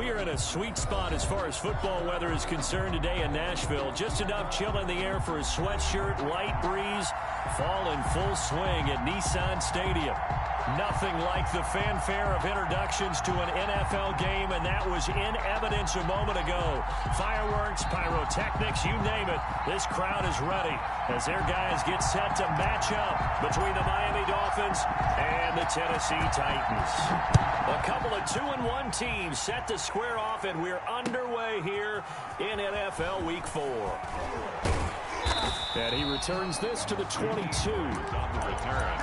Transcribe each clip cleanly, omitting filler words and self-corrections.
We are in a sweet spot as far as football weather is concerned today in Nashville. Just enough chill in the air for a sweatshirt, light breeze, fall in full swing at Nissan Stadium. Nothing like the fanfare of introductions to an NFL game, and that was in evidence a moment ago. Fireworks, pyrotechnics, you name it. This crowd is ready as their guys get set to match up between the Miami Dolphins and the Tennessee Titans. A couple of 2-1 teams set to square off, and we're underway here in NFL Week 4. And he returns this to the 22. On the return,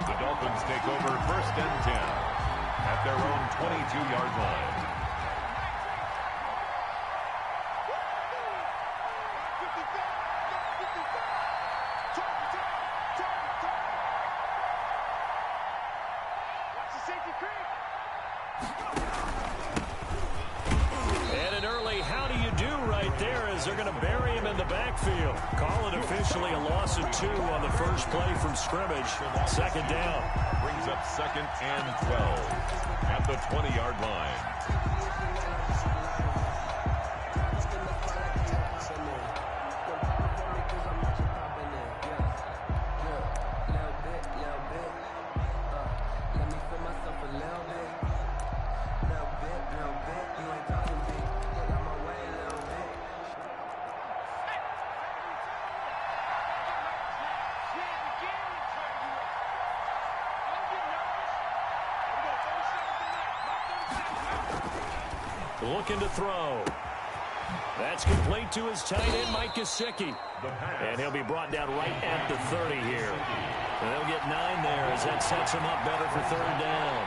the Dolphins take over 1st and 10 at their own 22-yard line. And an early how do you do right there as they're going to bury him in the backfield. Call it officially a loss of 2 on the first play from scrimmage. 2nd down. Brings up 2nd and 12 at the 20-yard line. Looking to throw. That's complete to his tight end, Mike Gesicki. And he'll be brought down right at the 30 here. And they'll get 9 there as that sets him up better for 3rd down.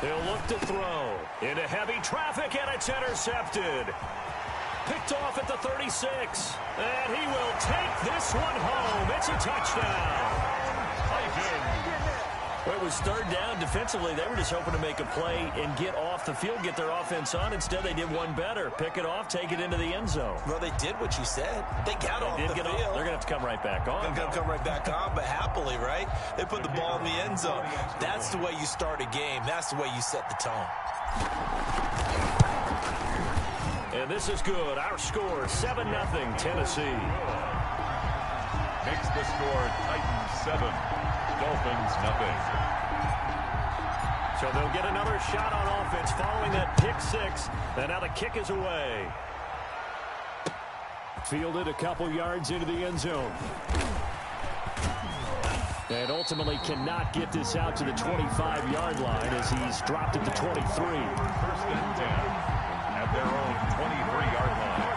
He'll look to throw. Into heavy traffic, and it's intercepted. Picked off at the 36. And he will take this one home. It's a touchdown. It was 3rd down. Defensively, they were just hoping to make a play and get off the field, get their offense on. Instead, they did one better. Pick it off, take it into the end zone. Well, they did what you said. They got off the field. They're going to have to come right back on. They're going to come right back on, but happily, right? They put the ball in the end zone. That's the way you start a game. That's the way you set the tone. And this is good. Our score, 7-0, Tennessee. Makes the score Titans 7, Dolphins 0. So they'll get another shot on offense following that pick 6. And now the kick is away. Fielded a couple yards into the end zone. And ultimately cannot get this out to the 25-yard line as he's dropped at the 23. 1st and 10 at their own 23-yard line.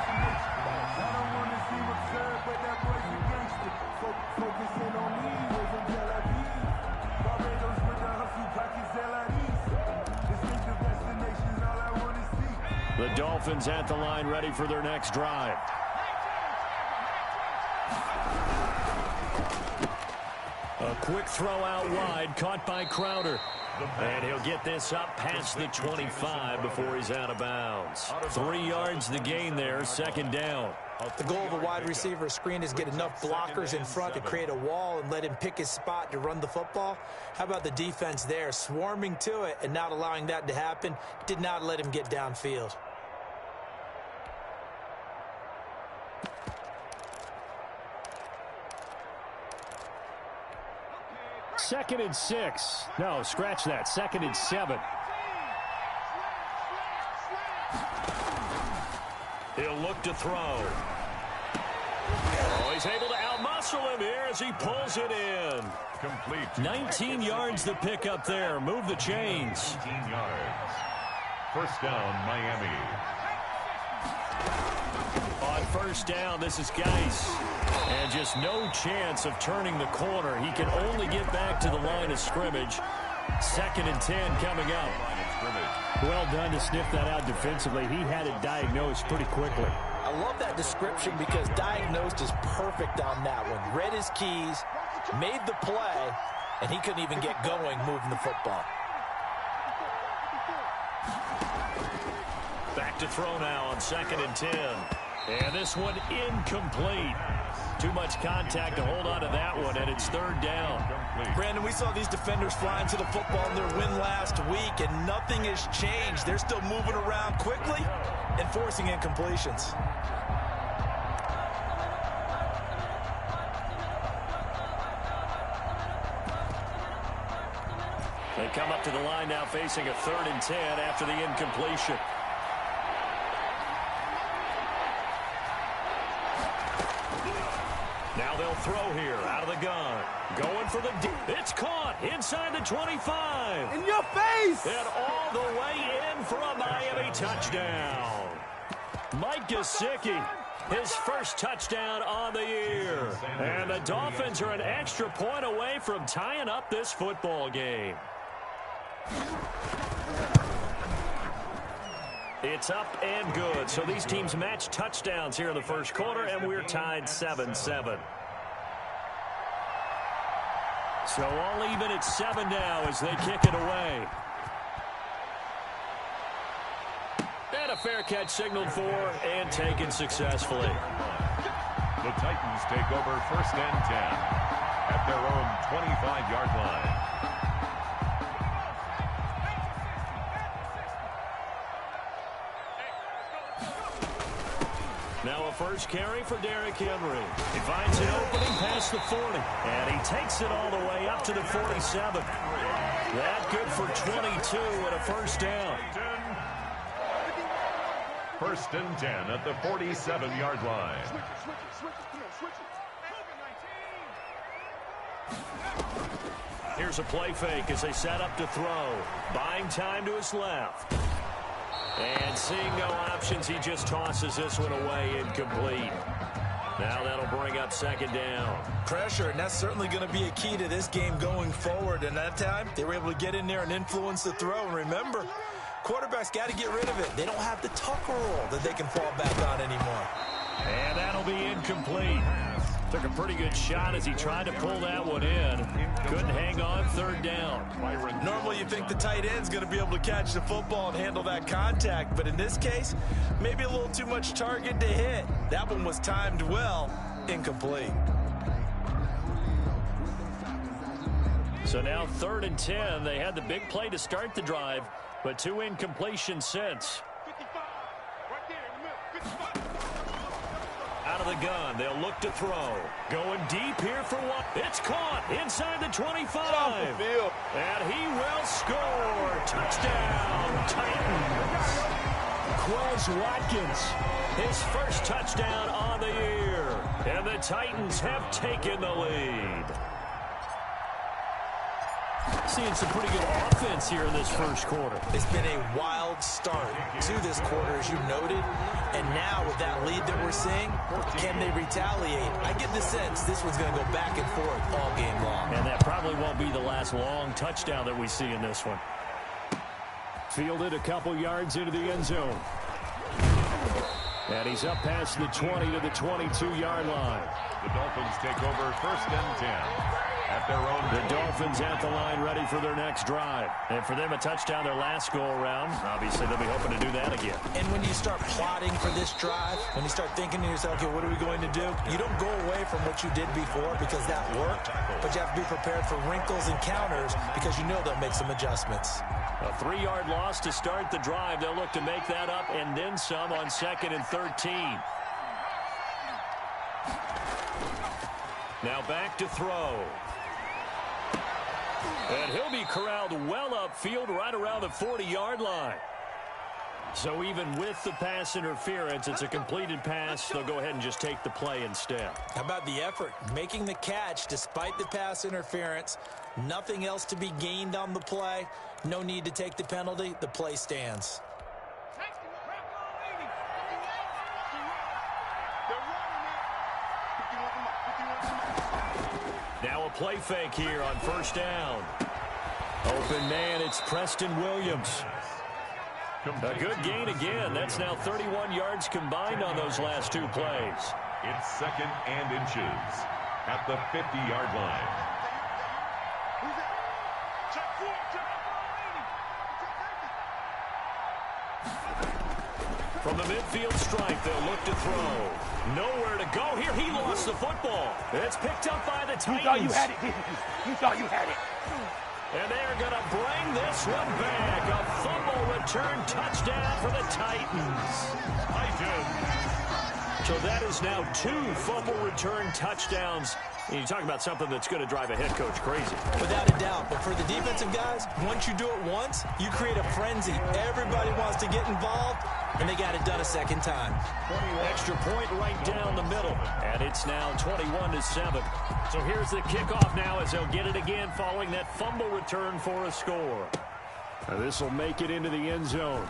The Dolphins at the line, ready for their next drive. A quick throw out wide, caught by Crowder. And he'll get this up past the 25 before he's out of bounds. 3 yards the gain there, 2nd down. The goal of a wide receiver screen is get enough blockers in front to create a wall and let him pick his spot to run the football. How about the defense there, swarming to it and not allowing that to happen? Did not let him get downfield. Second and 6. No, scratch that. 2nd and 7. He'll look to throw. Oh, he's able to outmuscle him here as he pulls it in. Complete. 19 yards to pick up there. Move the chains. 19 yards. 1st down, Miami. On 1st down, this is Geis. And just no chance of turning the corner. He can only get back to the line of scrimmage. 2nd and 10 coming up. Well done to sniff that out defensively. He had it diagnosed pretty quickly. I love that description because diagnosed is perfect on that one. Read his keys, made the play, and he couldn't even get going moving the football. Back to throw now on 2nd and 10. And this one incomplete. Too much contact to hold on to that one, and it's third down. Brandon, we saw these defenders flying to the football in their win last week, and nothing has changed. They're still moving around quickly and forcing incompletions. They come up to the line now facing a 3rd and 10 after the incompletion. Now they'll throw here out of the gun. Going for the deep. It's caught inside the 25. In your face! And all the way in for a Miami touchdown. Mike Gesicki, his first touchdown on the year. And the Dolphins are an extra point away from tying up this football game. It's up and good. So these teams match touchdowns here in the first quarter, and we're tied 7-7. So all even at 7 now as they kick it away. And a fair catch signaled for and taken successfully. The Titans take over 1st and 10 at their own 25-yard line. Now a first carry for Derrick Henry. He finds an opening past the 40. And he takes it all the way up to the 47. That good for 22 and a first down. 1st and 10 at the 47-yard line. Here's a play fake as they set up to throw. Buying time to his left. And seeing no options, he just tosses this one away incomplete. Now that'll bring up 2nd down. Pressure, and that's certainly going to be a key to this game going forward. And that time, they were able to get in there and influence the throw. And remember, quarterbacks got to get rid of it. They don't have the tucker roll that they can fall back on anymore. And that'll be incomplete. Took a pretty good shot as he tried to pull that one in. Couldn't hang on 3rd down. Normally you think the tight end's going to be able to catch the football and handle that contact. But in this case, maybe a little too much target to hit. That one was timed well. Incomplete. So now 3rd and 10. They had the big play to start the drive, but 2 incompletions since. Out of the gun, they'll look to throw. Going deep here for one. It's caught inside the 25. And he will score. Touchdown, Titans. Quez Watkins, his first touchdown on the year. And the Titans have taken the lead. Seeing some pretty good offense here in this first quarter. It's been a wild start to this quarter, as you noted. And now with that lead that we're seeing, can they retaliate? I get the sense this one's going to go back and forth all game long. And that probably won't be the last long touchdown that we see in this one. Fielded a couple yards into the end zone. And he's up past the 20 to the 22-yard line. The Dolphins take over 1st and 10. At their own. The Dolphins at the line ready for their next drive. And for them, a touchdown their last go-around. Obviously, they'll be hoping to do that again. And when you start plotting for this drive, when you start thinking to yourself, okay, what are we going to do? You don't go away from what you did before because that worked, but you have to be prepared for wrinkles and counters because you know they'll make some adjustments. A 3-yard loss to start the drive. They'll look to make that up and then some on 2nd and 13. Now back to throw. And he'll be corralled well upfield right around the 40-yard line. So even with the pass interference, it's a completed pass. They'll go ahead and just take the play instead. How about the effort? Making the catch despite the pass interference. Nothing else to be gained on the play. No need to take the penalty. The play stands. Now a play fake here on 1st down. Open man, it's Preston Williams. A good gain again. That's now 31 yards combined on those last 2 plays. It's 2nd and inches at the 50-yard line. From the midfield stripe, they'll look to throw. Nowhere to go here. He lost the football. It's picked up by the Titans. You thought you had it, didn't you? You thought you had it. And they're going to bring this one back. A fumble return touchdown for the Titans. So that is now 2 fumble return touchdowns. And you talk about something that's going to drive a head coach crazy. Without a doubt. But for the defensive guys, once you do it once, you create a frenzy. Everybody wants to get involved, and they got it done a second time. Extra point right down the middle. And it's now 21-7. So here's the kickoff now as they'll get it again following that fumble return for a score. This will make it into the end zone.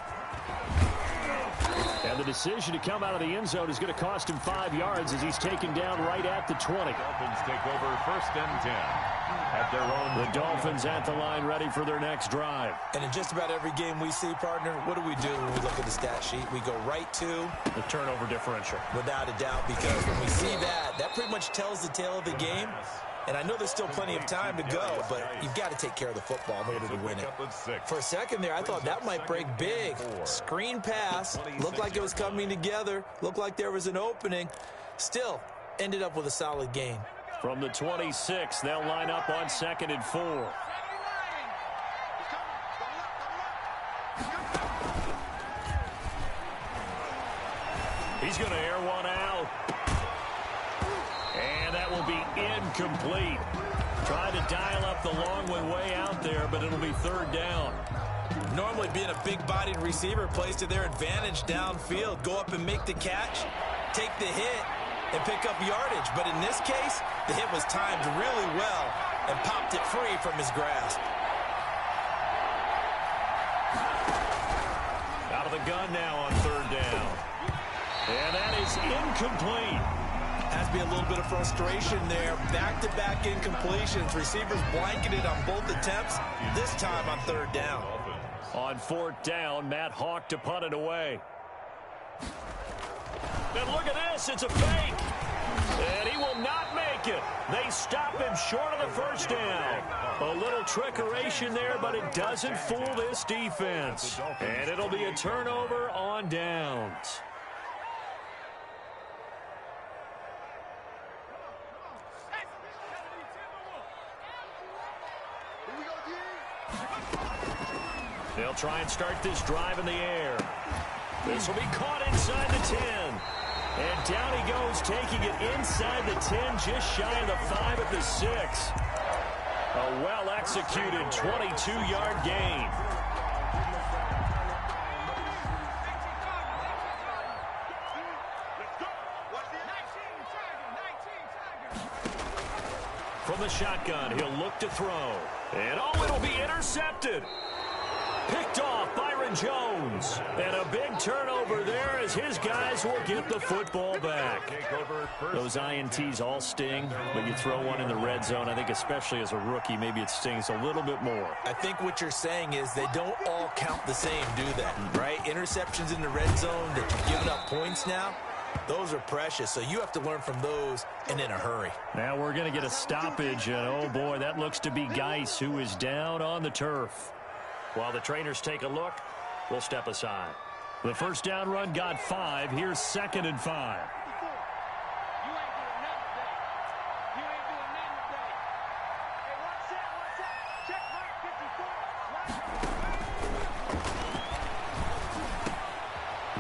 And the decision to come out of the end zone is going to cost him 5 yards as he's taken down right at the 20. Dolphins take over 1st and 10 at their own. The Dolphins at the line ready for their next drive. And in just about every game we see, partner, what do we do when we look at the stat sheet? We go right to the turnover differential. Without a doubt, because when we see that, that pretty much tells the tale of the game. And I know there's still plenty of time to go, but you've got to take care of the football in order to win it. For a second there, I thought that might break big. Screen pass, looked like it was coming together, looked like there was an opening. Still, ended up with a solid gain. From the 26, they'll line up on 2nd and 4. He's going to air one out. And that will be incomplete. Try to dial up the long way out there, but it'll be 3rd down. Normally being a big-bodied receiver plays to their advantage downfield. Go up and make the catch, take the hit, and pick up yardage. But in this case, the hit was timed really well and popped it free from his grasp. Out of the gun now on 3rd down. And that is incomplete. Has to be a little bit of frustration there. Back-to-back incompletions. Receivers blanketed on both attempts, this time on 3rd down. On 4th down, Matt Hawk to punt it away. And look at this, it's a fake. And he will not make it. They stop him short of the 1st down. A little trickeration there, but it doesn't fool this defense. And it'll be a turnover on downs. They'll try and start this drive in the air. This will be caught inside the 10. And down he goes, taking it inside the 10, just shy of the 5 at the 6. A well-executed 22-yard gain. From the shotgun, he'll look to throw. And oh, it'll be intercepted. Picked off Byron Jones. And a big turnover there as his guys will get the football back. Those INTs all sting, but you throw one in the red zone, I think especially as a rookie, maybe it stings a little bit more. I think what you're saying is they don't all count the same, do they? Right? Interceptions in the red zone that you're giving up points now, those are precious, so you have to learn from those and in a hurry. Now we're going to get a stoppage, and oh boy, that looks to be Geis, who is down on the turf. While the trainers take a look, we'll step aside. The 1st down run got 5. Here's 2nd and 5.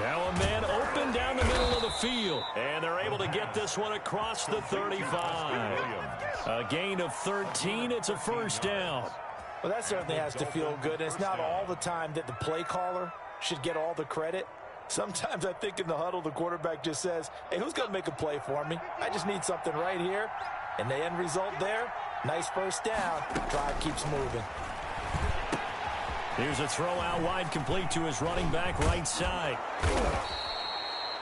Now a man open down the middle of the field. And they're able to get this one across the 35. A gain of 13. It's a 1st down. Well, that certainly has to feel good. And it's not all the time that the play caller should get all the credit. Sometimes I think in the huddle, the quarterback just says, hey, who's going to make a play for me? I just need something right here. And the end result there, nice 1st down. Drive keeps moving. Here's a throw out wide, complete to his running back right side.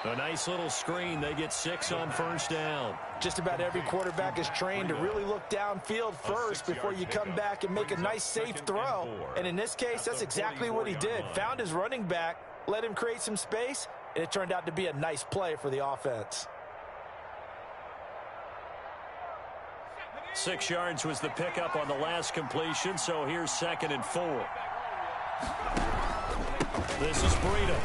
A nice little screen. They get 6 on 1st down. Just about every quarterback is trained to really look downfield first before you come back and make a nice, safe throw. And in this case, that's exactly what he did. Found his running back, let him create some space, and it turned out to be a nice play for the offense. 6 yards was the pickup on the last completion, so here's 2nd and 4. This is Burrito.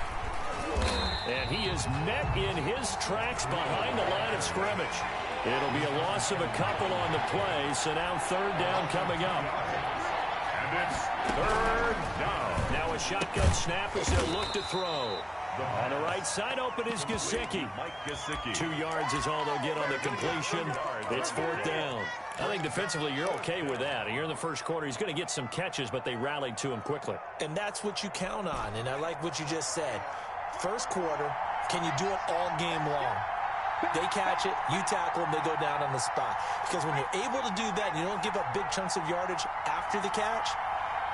And he is met in his tracks behind the line of scrimmage. It'll be a loss of a couple on the play, so now third down coming up. And it's third down. Now a shotgun snap as they'll look to throw. On the right side open is Gesicki. 2 yards is all they'll get on the completion. It's fourth down. I think defensively you're okay with that. You're in the first quarter. He's going to get some catches, but they rallied to him quickly. And that's what you count on, and I like what you just said. First quarter, can you do it all game long? They catch it, you tackle them, they go down on the spot. Because when you're able to do that and you don't give up big chunks of yardage after the catch,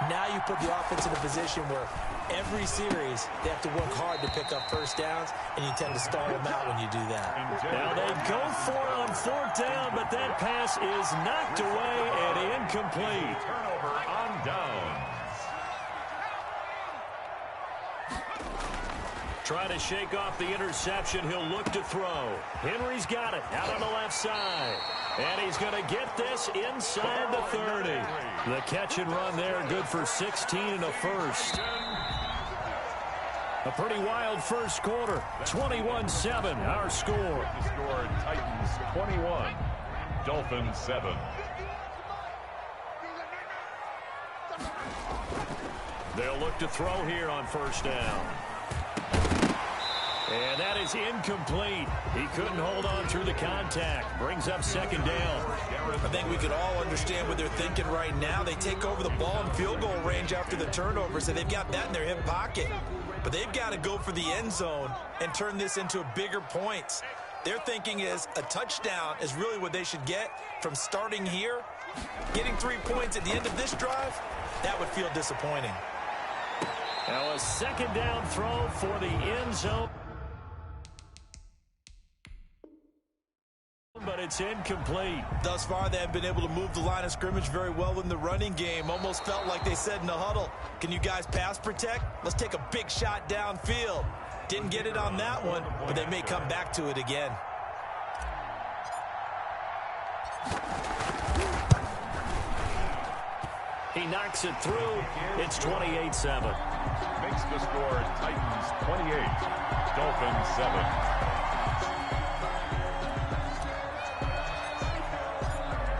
now you put the offense in a position where every series they have to work hard to pick up first downs, and you tend to stall them out when you do that. Now they go for it on fourth down, but that pass is knocked away and incomplete. Turnover on downs. Trying to shake off the interception. He'll look to throw. Henry's got it out on the left side. And he's going to get this inside the 30. The catch and run there, good for 16 and a first. A pretty wild first quarter. 21-7, our score. The score, Titans 21, Dolphins 7. They'll look to throw here on first down. And that is incomplete. He couldn't hold on through the contact. Brings up second down. I think we could all understand what they're thinking right now. They take over the ball in field goal range after the turnover, so they've got that in their hip pocket. But they've got to go for the end zone and turn this into bigger points. Their thinking is a touchdown is really what they should get from starting here. Getting 3 points at the end of this drive, that would feel disappointing. Now a second down throw for the end zone. But it's incomplete. Thus far, they have been able to move the line of scrimmage very well in the running game. Almost felt like they said in the huddle, can you guys pass protect? Let's take a big shot downfield. Didn't get it on that one, but they may come back to it again. He knocks it through. It's 28-7. Makes the score Titans 28, Dolphins 7.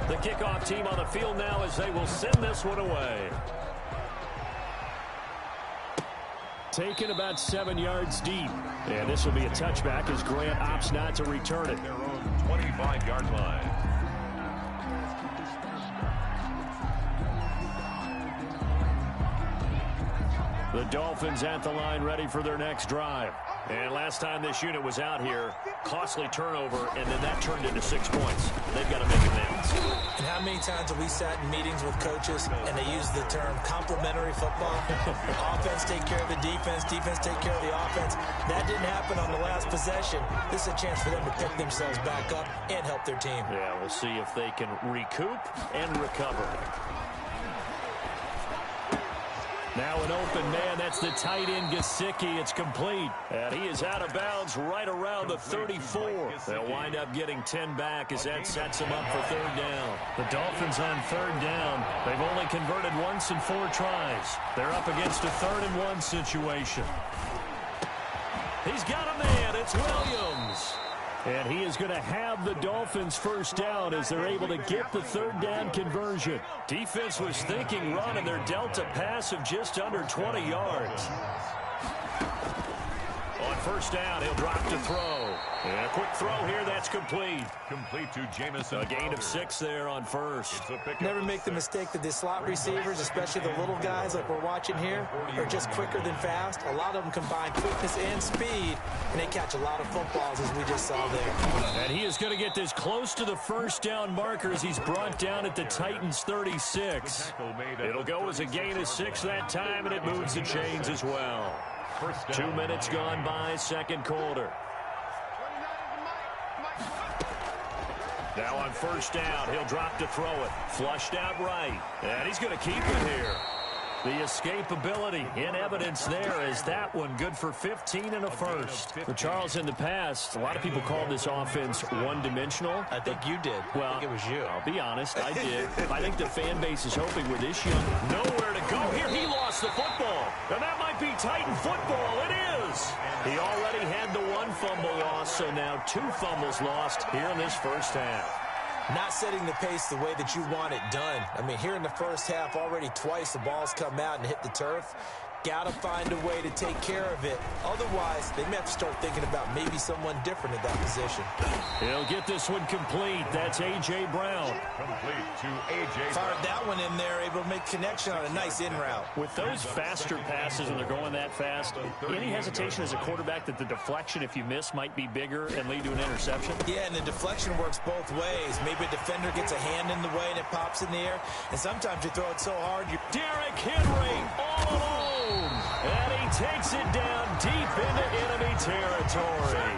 The kickoff team on the field now as they will send this one away. Taken about 7 yards deep. And this will be a touchback as Grant opts not to return it. Their own 25-yard line. The Dolphins at the line ready for their next drive. And last time this unit was out here, costly turnover, and then that turned into 6 points. They've got to make amends. And how many times have we sat in meetings with coaches and they use the term complementary football? Offense take care of the defense, defense take care of the offense. That didn't happen on the last possession. This is a chance for them to pick themselves back up and help their team. Yeah, we'll see if they can recoup and recover. Now an open man, that's the tight end Gesicki. It's complete. And he is out of bounds right around the 34. They'll wind up getting 10 back as that sets them up for third down. The Dolphins on third down. They've only converted once in 4 tries. They're up against a 3rd and 1 situation. He's got a man. It's Williams. And he is going to have the Dolphins first down as they're able to get the third down conversion. Defense was thinking run, and they're dealt a pass of just under 20 yards. On first down, he'll drop to throw. And a quick throw here, that's complete. Complete to Jamison. A gain of 6 there on first. Never make the mistake that the slot receivers, especially the little guys like we're watching here, are just quicker than fast. A lot of them combine quickness and speed, and they catch a lot of footballs, as we just saw there. And he is going to get this close to the first down marker as he's brought down at the Titans' 36. It'll go as a gain of 6 that time, and it moves the chains as well. 2 minutes gone by, second quarter. Now on first down, he'll drop to throw it. Flushed out right. And he's going to keep it here. The escapability in evidence there is that one good for 15 and a first. For Charles, in the past, a lot of people called this offense one-dimensional. I think you did. Well, I think it was you. I'll be honest, I did. I think the fan base is hoping with this young, nowhere to go. Here, he lost the football. And that might be Titan football. It is. Dolphins. He already had the one fumble loss, so now 2 fumbles lost here in this first half. Not setting the pace the way that you want it done. I mean, here in the first half, already twice the ball's come out and hit the turf. Got to find a way to take care of it. Otherwise, they may have to start thinking about maybe someone different at that position. He'll get this one complete. That's A.J. Brown. Complete to A.J. Fired Brown. that one in there, able to make connection on a nice in route. With those faster passes when they're going that fast, any hesitation as a quarterback that the deflection, if you miss, might be bigger and lead to an interception? Yeah, and the deflection works both ways. Maybe a defender gets a hand in the way and it pops in the air. And sometimes you throw it so hard, Derrick Henry all alone. And he takes it down deep into enemy territory.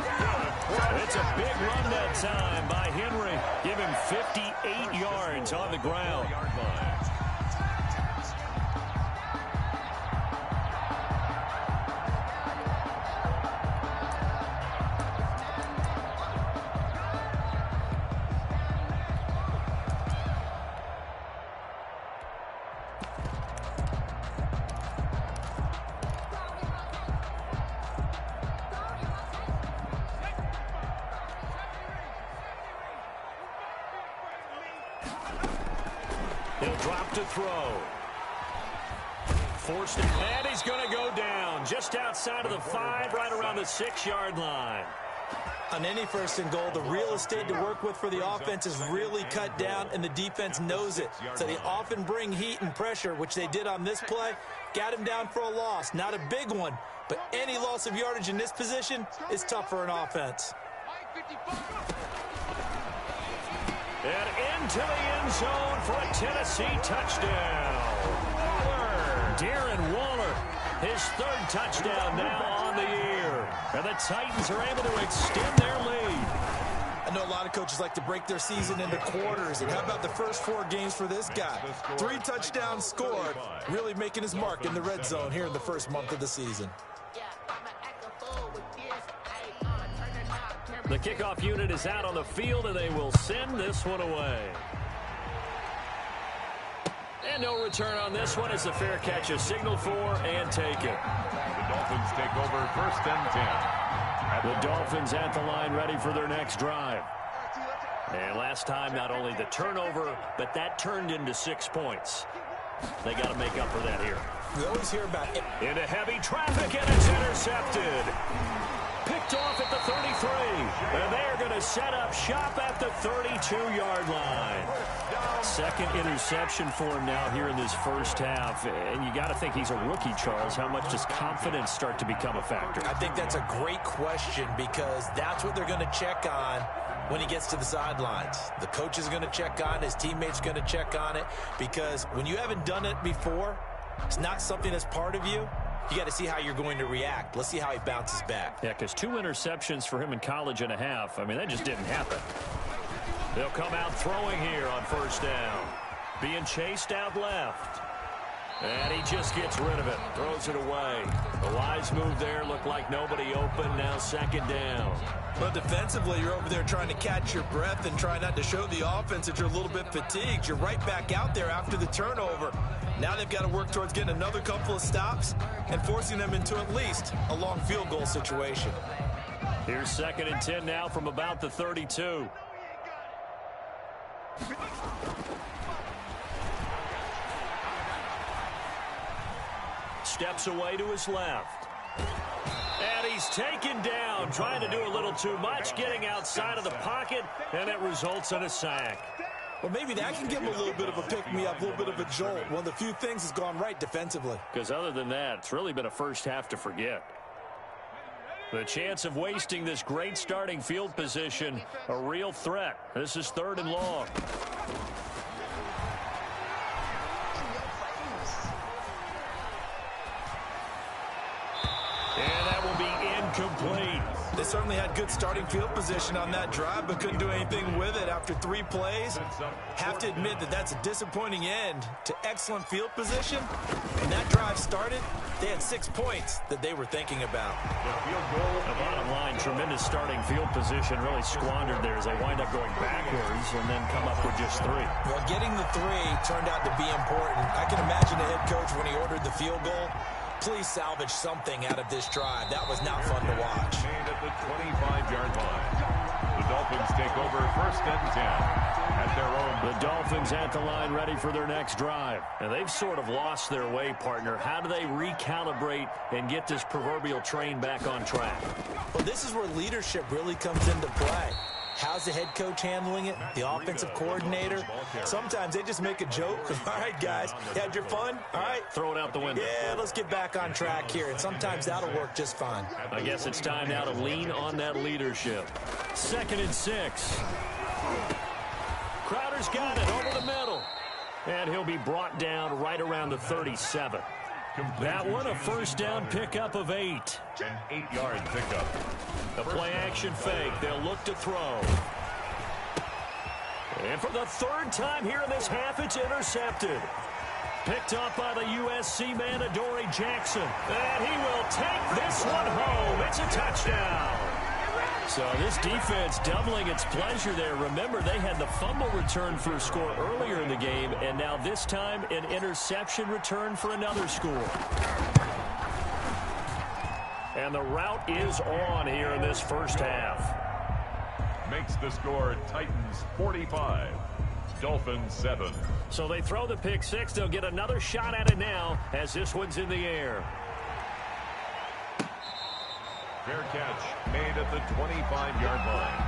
It's a big run that time by Henry. Give him 58 yards on the ground. He'll drop to throw. Forced it, and he's going to go down just outside of the 5, right around the 6-yard line. on any first and goal, the real estate to work with for the offense is really cut down, and the defense knows it. So they often bring heat and pressure, which they did on this play. Got him down for a loss. Not a big one, but any loss of yardage in this position is tough for an offense. And into the end zone for a Tennessee touchdown. Darren Waller, his third touchdown now on the year. And the Titans are able to extend their lead. I know a lot of coaches like to break their season into quarters. And how about the first 4 games for this guy? 3 touchdowns scored, really making his mark in the red zone here in the first month of the season. The kickoff unit is out on the field, and they will send this one away. And no return on this one as the fair catch is signaled for and taken. The Dolphins take over first and 10. The Dolphins at the line ready for their next drive. And last time, not only the turnover, but that turned into 6 points. They got to make up for that here. We always hear about it. Into heavy traffic, and it's intercepted. Picked off at the 33. And they're going to set up shop at the 32-yard line. Second interception for him now here in this first half. And you got to think he's a rookie, Charles. How much does confidence start to become a factor? I think that's a great question because that's what they're going to check on when he gets to the sidelines. The coach is going to check on, his teammates going to check on it, because when you haven't done it before, it's not something that's part of you. You got to see how you're going to react. Let's see how he bounces back. Yeah, because 2 interceptions for him in college and a half. I mean, that just didn't happen. They'll come out throwing here on first down. Being chased out left. And he just gets rid of it. Throws it away. A wise move there. Looked like nobody open. Now second down. But defensively, you're over there trying to catch your breath and try not to show the offense that you're a little bit fatigued. You're right back out there after the turnover. Now they've got to work towards getting another couple of stops and forcing them into at least a long field goal situation. Here's second and 10 now from about the 32. Steps away to his left. And he's taken down, trying to do a little too much, getting outside of the pocket, and it results in a sack. Well, maybe that can give him a little bit of a pick-me-up, a little bit of a jolt. One of the few things has gone right defensively. Because other than that, it's really been a first half to forget. The chance of wasting this great starting field position, a real threat. This is 3rd and long. And that will be incomplete. They certainly had good starting field position on that drive, but couldn't do anything with it after 3 plays. Have to admit that that's a disappointing end to excellent field position. When that drive started, they had 6 points that they were thinking about. The bottom line, tremendous starting field position, really squandered there as they wind up going backwards and then come up with just 3. Well, getting the 3 turned out to be important. I can imagine the head coach when he ordered the field goal Please salvage something out of this drive. That was not fun to watch. Made at the 25-yard line. The Dolphins take over first and 10 at their own. The Dolphins at the line ready for their next drive. And they've sort of lost their way, partner. How do they recalibrate and get this proverbial train back on track? Well, this is where leadership really comes into play. How's the head coach handling it? The offensive coordinator? Sometimes they just make a joke. All right, guys, you had your fun? All right. Throw it out the window. Yeah, let's get back on track here. And sometimes that'll work just fine. I guess it's time now to lean on that leadership. 2nd and 6. Crowder's got it over the middle. And he'll be brought down right around the 37. That one, a first down pickup of 8. An 8-yard pickup. The play-action fake. They'll look to throw. And for the 3rd time here in this half, it's intercepted. Picked up by the USC man, Adoree Jackson. And he will take this one home. It's a touchdown. So this defense doubling its pleasure there. Remember, they had the fumble return for a score earlier in the game, and now this time an interception return for another score. And the route is on here in this first half. Makes the score Titans 45, Dolphins 7. So they throw the pick six. They'll get another shot at it now as this one's in the air. Fair catch made at the 25-yard line.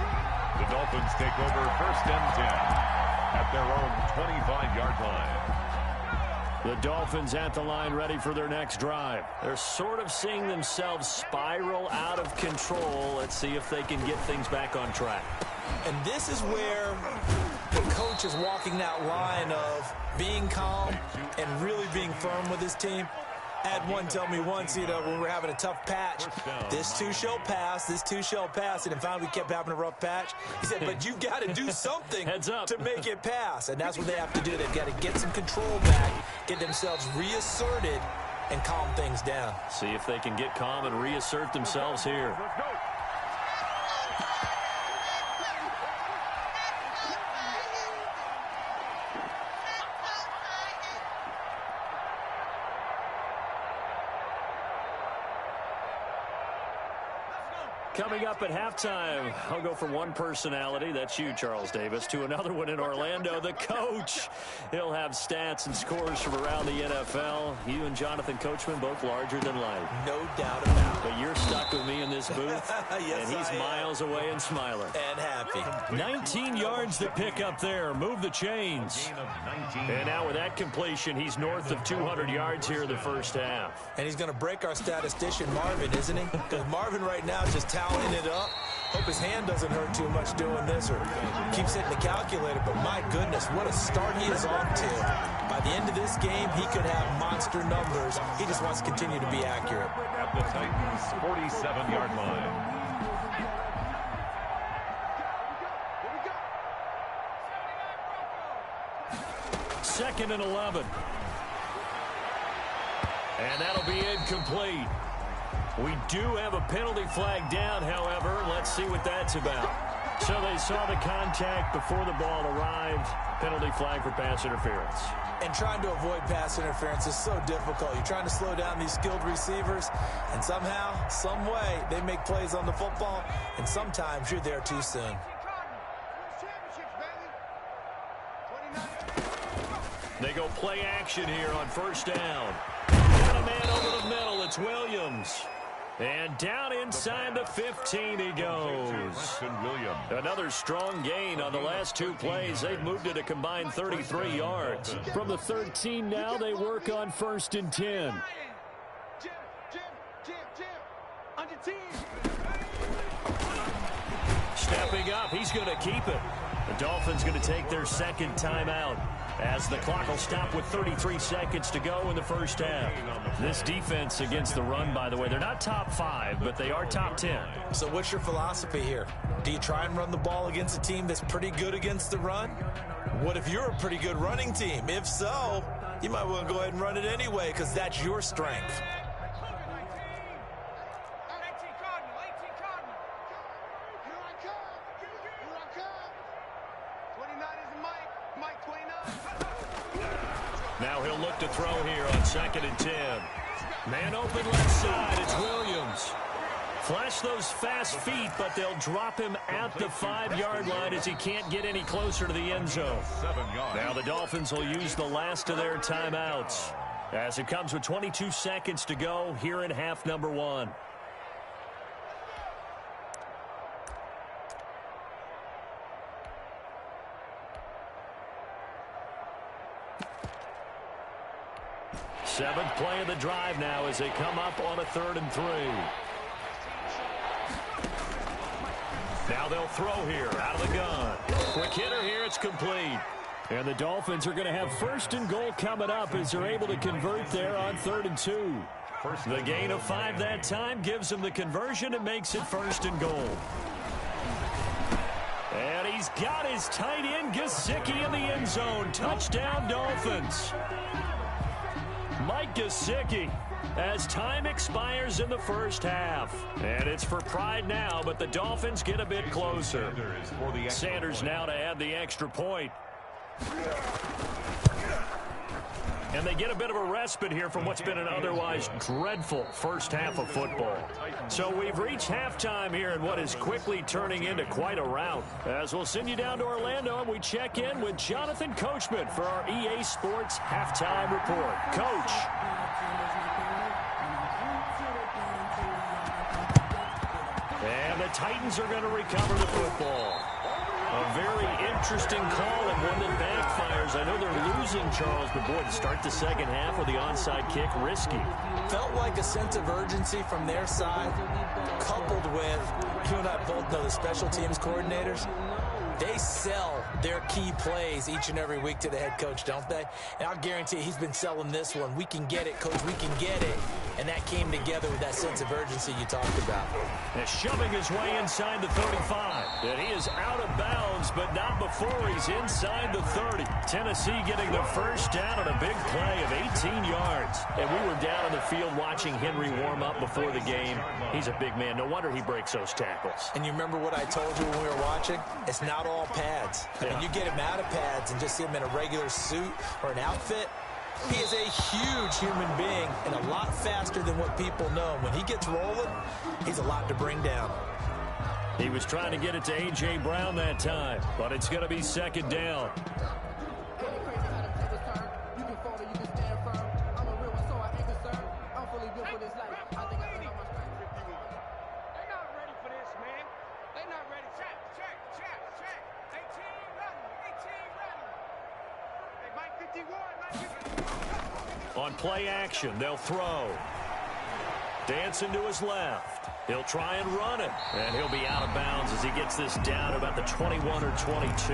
The Dolphins take over first and 10 at their own 25-yard line. The Dolphins at the line ready for their next drive. They're sort of seeing themselves spiral out of control. Let's see if they can get things back on track. And this is where the coach is walking that line of being calm and really being firm with his team. I had one tell me once, when we're having a tough patch, this too shall pass, this too shall pass. And finally we kept having a rough patch. He said, but you've got to do something to make it pass. And that's what they have to do. They've got to get some control back, get themselves reasserted, and calm things down. See if they can get calm and reassert themselves here. Coming up at halftime, I'll go from one personality, that's you, Charles Davis, to another one in Orlando, the coach. He'll have stats and scores from around the NFL. You and Jonathan Coachman, both larger than life. No doubt about it. But you're stuck with me in this booth, yes, and he's miles away and smiling. And happy. 19 yards to pick up there. Move the chains. And now with that completion, he's north of 200 yards here in the first half. And he's going to break our statistician, Marvin, isn't he? Because Marvin right now is just toweling it up. Hope his hand doesn't hurt too much doing this or keeps hitting the calculator. But my goodness, what a start he is off to. By the end of this game, he could have monster numbers. He just wants to continue to be accurate. At the Titans' 47-yard line. Second and 11. And that'll be incomplete. We do have a penalty flag down, however. Let's see what that's about. So they saw the contact before the ball arrived. Penalty flag for pass interference. And trying to avoid pass interference is so difficult. You're trying to slow down these skilled receivers, and somehow, some way, they make plays on the football, and sometimes you're there too soon. They go play action here on first down. Got a man over the middle. It's Williams. And down inside the 15 he goes. Another strong gain on the last two plays. They've moved it a combined 33 yards. From the 13 now, they work on first and 10. Stepping up, he's going to keep it. The Dolphins going to take their second timeout as the clock will stop with 33 seconds to go in the first half. This defense against the run, by the way, they're not top 5, but they are top 10. So what's your philosophy here? Do you try and run the ball against a team that's pretty good against the run? What if you're a pretty good running team? If so, you might want to go ahead and run it anyway because that's your strength. Now he'll look to throw here on second and 10. Man open left side. It's Williams. Flash those fast feet, but they'll drop him at the 5-yard line as he can't get any closer to the end zone. Now the Dolphins will use the last of their timeouts as it comes with 22 seconds to go here in half number 1. Seventh play of the drive now as they come up on a 3rd and 3. Now they'll throw here out of the gun. Quick hitter here. It's complete. And the Dolphins are going to have 1st and goal coming up as they're able to convert there on 3rd and 2. The gain of 5 that time gives them the conversion and makes it 1st and goal. And he's got his tight end Gesicki in the end zone. Touchdown Dolphins. Mike Gesicki as time expires in the first half. And it's for pride now, but the Dolphins get a bit closer. Sanders now to add the extra point. And they get a bit of a respite here from what's been an otherwise dreadful first half of football. So we've reached halftime here in what is quickly turning into quite a rout. As we'll send you down to Orlando and we check in with Jonathan Coachman for our EA Sports Halftime Report. Coach. And the Titans are going to recover the football. A very interesting call and one that backfires. I know they're losing Charles, but boy, to start the second half with the onside kick, risky. Felt like a sense of urgency from their side, coupled with, you and I both know the special teams coordinators. They sell their key plays each and every week to the head coach, don't they? And I'll guarantee he's been selling this one. We can get it, coach, we can get it. And that came together with that sense of urgency you talked about. And shoving his way inside the 35. And he is out of bounds, but not before he's inside the 30. Tennessee getting the first down on a big play of 18 yards. And we were down on the field watching Henry warm up before the game. He's a big man. No wonder he breaks those tackles. And you remember what I told you when we were watching? It's not all pads. I mean, you get him out of pads and just see him in a regular suit or an outfit. He is a huge human being and a lot faster than what people know. When he gets rolling, he's a lot to bring down. He was trying to get it to A.J. Brown that time, but it's going to be second down. On play action, they'll throw. Dancing to his left. He'll try and run it. And he'll be out of bounds as he gets this down about the 21 or 22.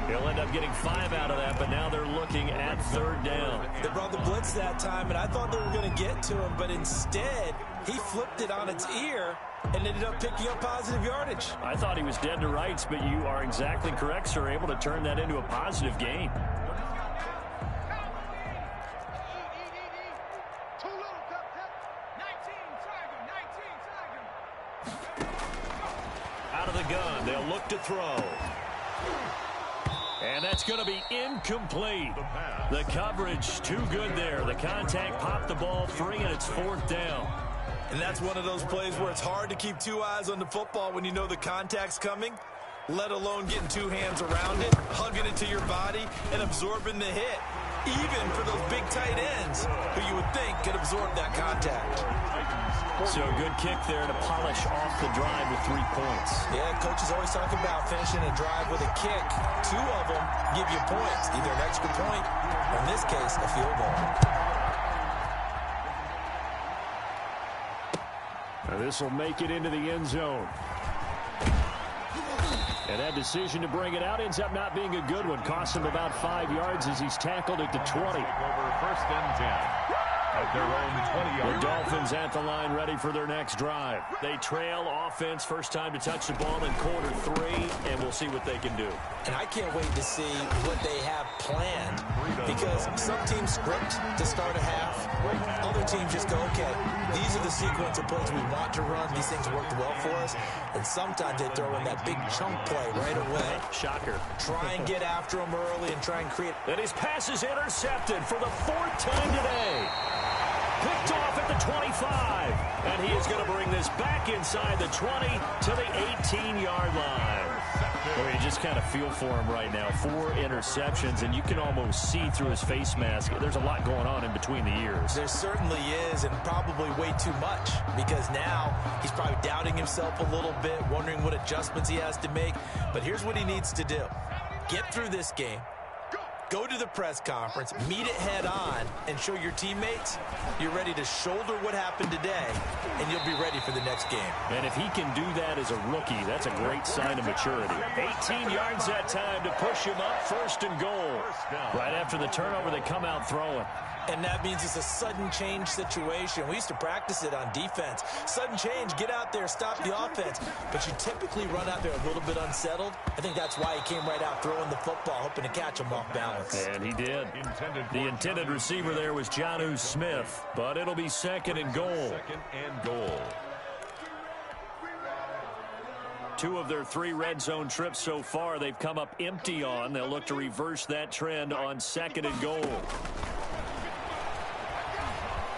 He'll end up getting 5 out of that, but now they're looking at 3rd down. They brought the blitz that time, and I thought they were going to get to him, but instead, he flipped it on its ear and ended up picking up positive yardage. I thought he was dead to rights, but you are exactly correct, sir. Able to turn that into a positive gain. Out of the gun, they'll look to throw. And that's going to be incomplete. The coverage too good there. The contact popped the ball free, and it's 4th down. And that's one of those plays where it's hard to keep 2 eyes on the football when you know the contact's coming, let alone getting 2 hands around it, hugging it to your body, and absorbing the hit. Even for those big tight ends who you would think could absorb that contact. So a good kick there to polish off the drive with 3 points. Yeah, coaches always talk about finishing a drive with a kick. 2 of them give you points, either an extra point, or in this case, a field goal. Now this will make it into the end zone. And that decision to bring it out ends up not being a good one. Costs him about 5 yards as he's tackled at the 20. Over 1st and 10. At their own 20-yard. The Dolphins at the line ready for their next drive. They trail offense, first time to touch the ball in quarter 3, and we'll see what they can do. And I can't wait to see what they have planned, because some teams script to start a half. Other teams just go, okay, these are the sequence of plays we want to run. These things worked well for us. And sometimes they throw in that big chunk play right away. Shocker. Try and get after them early and try and create. And his pass is intercepted for the 4th time today. picked off at the 25. And he is going to bring this back inside the 20 to the 18-yard line. Well, you just kind of feel for him right now. 4 interceptions, and you can almost see through his face mask. There's a lot going on in between the ears. There certainly is, and probably way too much, because now he's probably doubting himself a little bit, wondering what adjustments he has to make. But here's what he needs to do. Get through this game. Go to the press conference, meet it head on, and show your teammates you're ready to shoulder what happened today, and you'll be ready for the next game. And if he can do that as a rookie, that's a great sign of maturity. 18 yards that time to push him up, 1st and goal. Right after the turnover, they come out throwing. And that means it's a sudden change situation. We used to practice it on defense. Sudden change, get out there, stop the offense. But you typically run out there a little bit unsettled. I think that's why he came right out throwing the football, hoping to catch him off balance. And he did. The intended receiver there was Jonnu Smith, but it'll be 2nd and goal. 2nd and goal. 2 of their 3 red zone trips so far, they've come up empty on. They'll look to reverse that trend on 2nd and goal.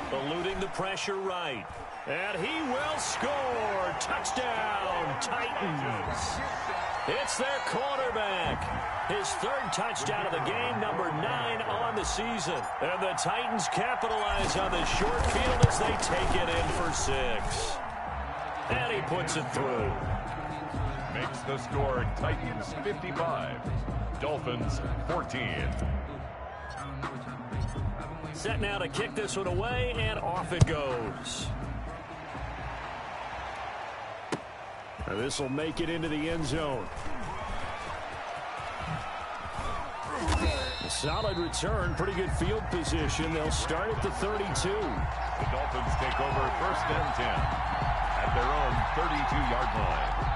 Eluding the pressure right. And he will score. Touchdown, Titans. It's their quarterback. His 3rd touchdown of the game, number 9 on the season. And the Titans capitalize on the short field as they take it in for 6. And he puts it through. Makes the score Titans 55. Dolphins 14. Set now to kick this one away, and off it goes. This will make it into the end zone. A solid return, pretty good field position. They'll start at the 32. The Dolphins take over 1st and 10 at their own 32-yard line.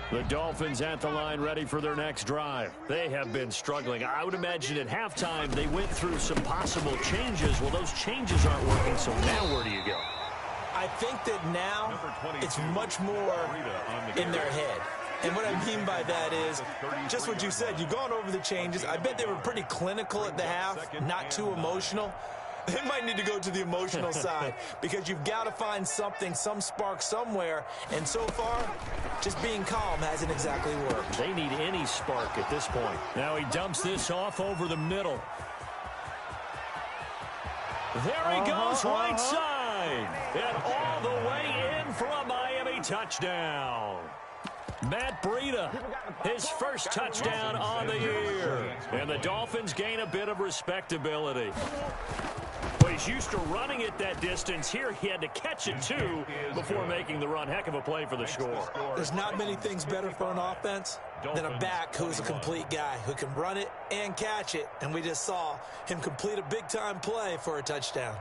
The Dolphins at the line, ready for their next drive. They have been struggling. I would imagine at halftime they went through some possible changes. Well, those changes aren't working, so now where do you go? I think that now it's much more in their head. And what I mean by that is just what you said. You've gone over the changes. I bet they were pretty clinical at the half, not too emotional. They might need to go to the emotional side because you've got to find something, some spark somewhere. And so far, just being calm hasn't exactly worked. They need any spark at this point. Now he dumps this off over the middle. There he goes, right side. And all the way in for a Miami touchdown. Matt Breida, his 1st touchdown on the year. And the Dolphins gain a bit of respectability. Well, he's used to running it that distance. Here he had to catch it, too, before making the run. Heck of a play for the score. There's not many things better for an offense than a back who's a complete guy, who can run it and catch it. And we just saw him complete a big-time play for a touchdown.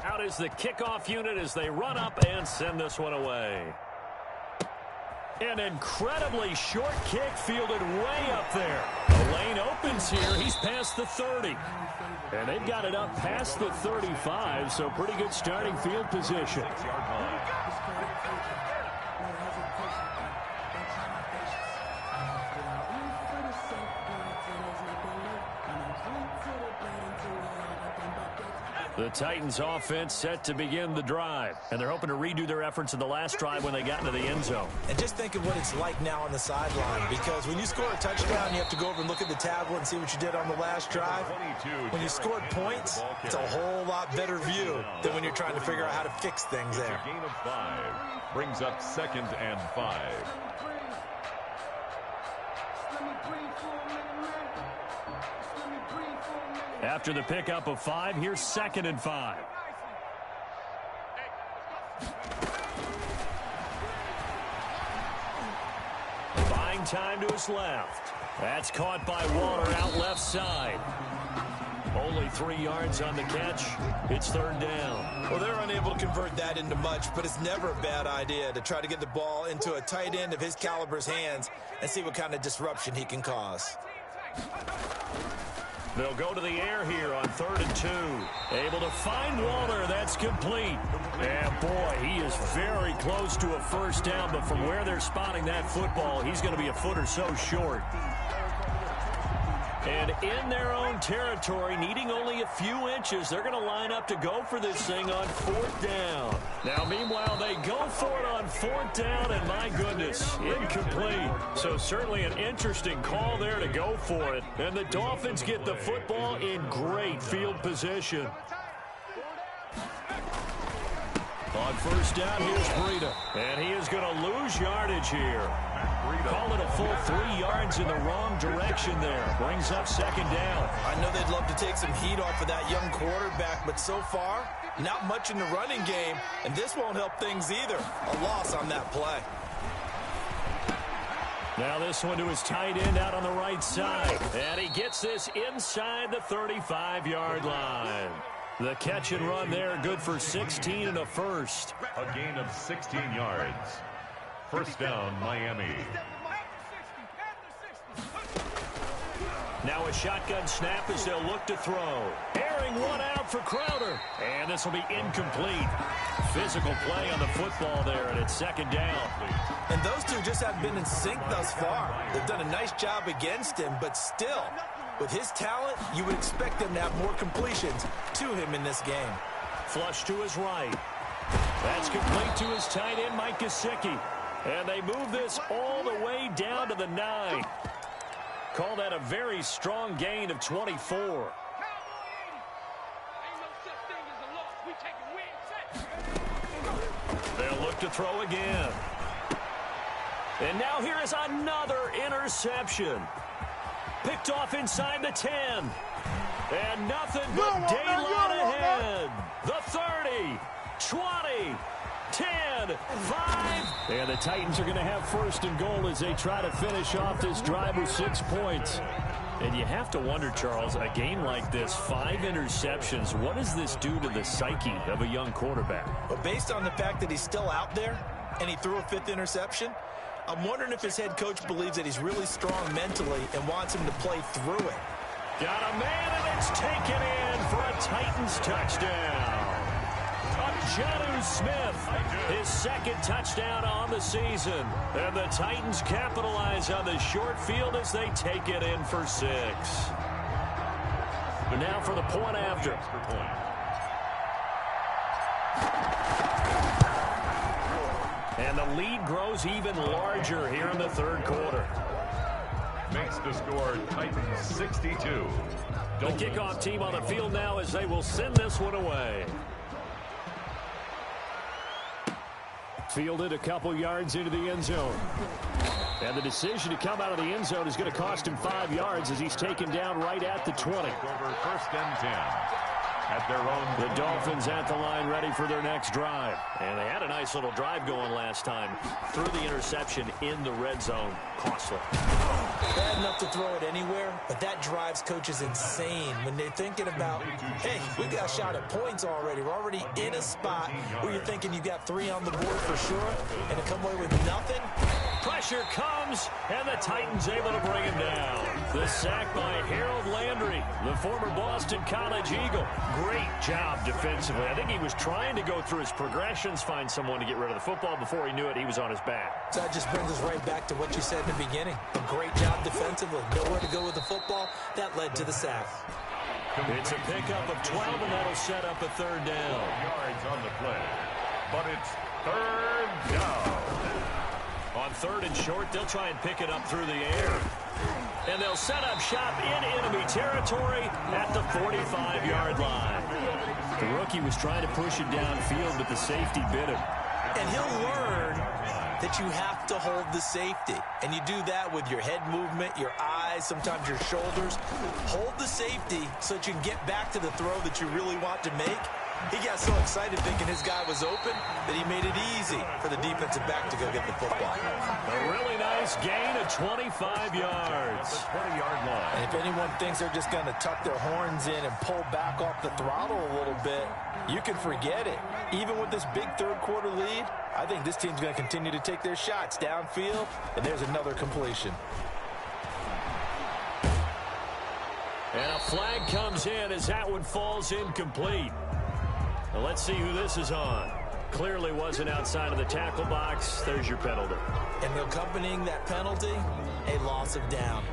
Out is the kickoff unit as they run up and send this one away. An incredibly short kick fielded way up there. The lane opens here. He's past the 30. And they've got it up past the 35, so pretty good starting field position. The Titans offense set to begin the drive, and they're hoping to redo their efforts in the last drive when they got into the end zone. And just think of what it's like now on the sideline, because when you score a touchdown, you have to go over and look at the tablet and see what you did on the last drive. When you scored points, it's a whole lot better view than when you're trying to figure out how to fix things there. Gain of 5 brings up 2nd and 5. After the pickup of 5, here's 2nd and 5. Buying time to his left. That's caught by Waller out left side. Only 3 yards on the catch. It's 3rd down. Well, they're unable to convert that into much, but it's never a bad idea to try to get the ball into a tight end of his caliber's hands and see what kind of disruption he can cause. They'll go to the air here on 3rd and 2. Able to find Waller. That's is complete. And, boy, he is very close to a first down, but from where they're spotting that football, he's going to be a foot or so short. And in their own territory, needing only a few inches, they're going to line up to go for this thing on fourth down. Now, meanwhile, they go for it on fourth down, and my goodness, incomplete. So certainly an interesting call there to go for it. And the Dolphins get the football in great field position. On first down, here's Breida. And he is going to lose yardage here. Call it a full 3 yards in the wrong direction there. Brings up second down. I know they'd love to take some heat off of that young quarterback, but so far, not much in the running game, and this won't help things either. A loss on that play. Now this one to his tight end out on the right side. And he gets this inside the 35-yard line. The catch and run there, good for 16 and a first. A gain of 16 yards. First down, Miami. Now a shotgun snap as they'll look to throw. Airing one out for Crowder. And this will be incomplete. Physical play on the football there, and it's second down. And those two just haven't been in sync thus far. They've done a nice job against him, but still, with his talent, you would expect them to have more completions to him in this game. Flush to his right. That's complete to his tight end, Mike Gesicki. And they move this all the way down to the 9. Call that a very strong gain of 24. They'll look to throw again. And now here is another interception. Picked off inside the 10. And nothing but daylight ahead. The 30, 20, 10, 5. And the Titans are going to have first and goal as they try to finish off this drive with 6 points. And you have to wonder, Charles, a game like this, 5 interceptions, what does this do to the psyche of a young quarterback? But based on the fact that he's still out there and he threw a 5th interception, I'm wondering if his head coach believes that he's really strong mentally and wants him to play through it. Got a man, and it's taken in for a Titans touchdown. Jonnu Smith, his second touchdown on the season. And the Titans capitalize on the short field as they take it in for 6. Now for the point after. And the lead grows even larger here in the third quarter. Makes the score Titans 62. The kickoff team on the field now as they will send this one away. Fielded a couple yards into the end zone. And the decision to come out of the end zone is going to cost him 5 yards as he's taken down right at the 20. Over first and 10. At their own. The Dolphins at the line ready for their next drive. And they had a nice little drive going last time. Threw the interception in the red zone. Costly. Bad enough to throw it anywhere, but that drives coaches insane when they're thinking about, hey, we got a shot at points already. We're already in a spot where you're thinking you got 3 on the board for sure, and to come away with nothing. Pressure comes, and the Titans able to bring him down. The sack by Harold Landry, the former Boston College Eagle. Great job defensively. I think he was trying to go through his progressions, find someone to get rid of the football. Before he knew it, he was on his back. So that just brings us right back to what you said in the beginning. A great job defensively. Nowhere to go with the football. That led to the sack. It's a pickup of 12, and that'll set up a third down. Yards on the play. But it's third down. On third and short, they'll try and pick it up through the air. And they'll set up shop in enemy territory at the 45-yard line. The rookie was trying to push it downfield, but the safety bit him. And he'll learn that you have to hold the safety. And you do that with your head movement, your eyes, sometimes your shoulders. Hold the safety so that you can get back to the throw that you really want to make. He got so excited thinking his guy was open that he made it easy for the defensive back to go get the football. A really nice gain of 25 yards. The 20-yard line. And if anyone thinks they're just going to tuck their horns in and pull back off the throttle a little bit, you can forget it. Even with this big third quarter lead, I think this team's going to continue to take their shots downfield, and there's another completion. And a flag comes in as that one falls incomplete. Well, Let's see who this is on. Clearly wasn't outside of the tackle box. There's your penalty. And accompanying that penalty, a loss of down.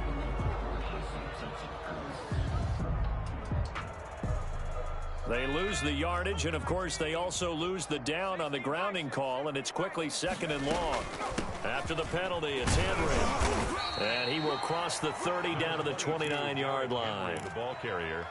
They lose the yardage, and, of course, they also lose the down on the grounding call, and it's quickly 2nd and long. After the penalty, it's Henry. And he will cross the 30 down to the 29-yard line. The ball carrier.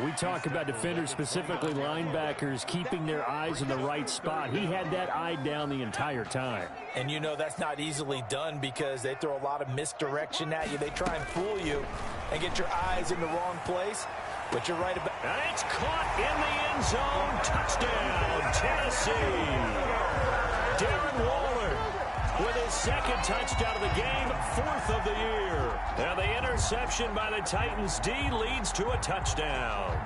We talk about defenders, specifically linebackers, keeping their eyes in the right spot. He had that eye down the entire time. And you know that's not easily done because they throw a lot of misdirection at you. They try and fool you and get your eyes in the wrong place. But you're right about... And it's caught in the end zone. Touchdown, Tennessee. Darren Waller with his 2nd touchdown of the game, 4th of the year. And the interception by the Titans D leads to a touchdown.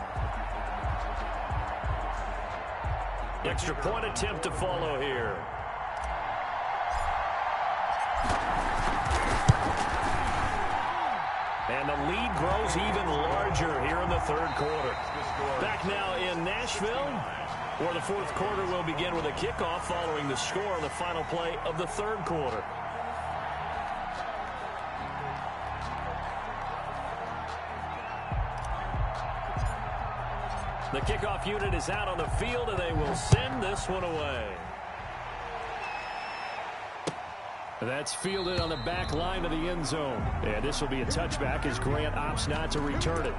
Extra point attempt to follow here. And the lead grows even larger here in the 3rd quarter. Back now in Nashville, where the 4th quarter will begin with a kickoff following the score on the final play of the 3rd quarter. The kickoff unit is out on the field, and they will send this one away. That's fielded on the back line of the end zone. And this will be a touchback as Grant opts not to return it.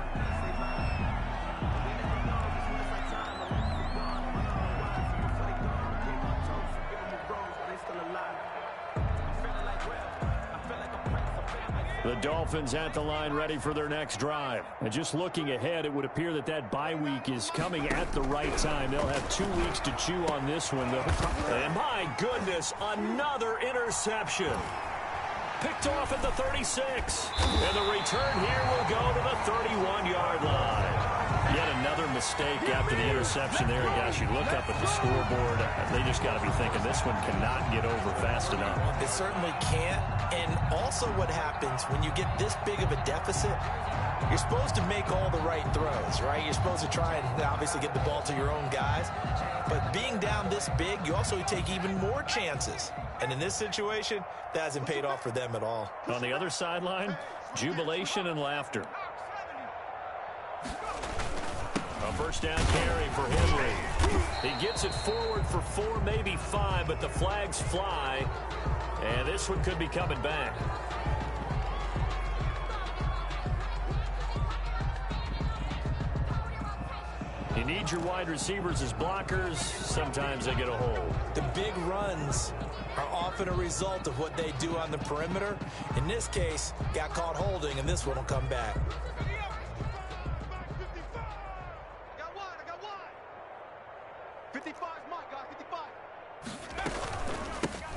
The Dolphins at the line ready for their next drive. And just looking ahead, it would appear that that bye week is coming at the right time. They'll have 2 weeks to chew on this one, though. And my goodness, another interception. Picked off at the 36. And the return here will go to the 31-yard line. Yet another mistake after the interception there. Gosh, you look up at the scoreboard. They just got to be thinking this one cannot get over fast enough. It certainly can't. And also what happens when you get this big of a deficit, you're supposed to make all the right throws, right? You're supposed to try and obviously get the ball to your own guys. But being down this big, you also take even more chances. And in this situation, that hasn't paid off for them at all. On the other sideline, jubilation and laughter. A first down carry for Henry. He gets it forward for 4, maybe 5, but the flags fly. And this one could be coming back. You need your wide receivers as blockers. Sometimes they get a hold. The big runs are often a result of what they do on the perimeter. In this case, got caught holding, and this one will come back.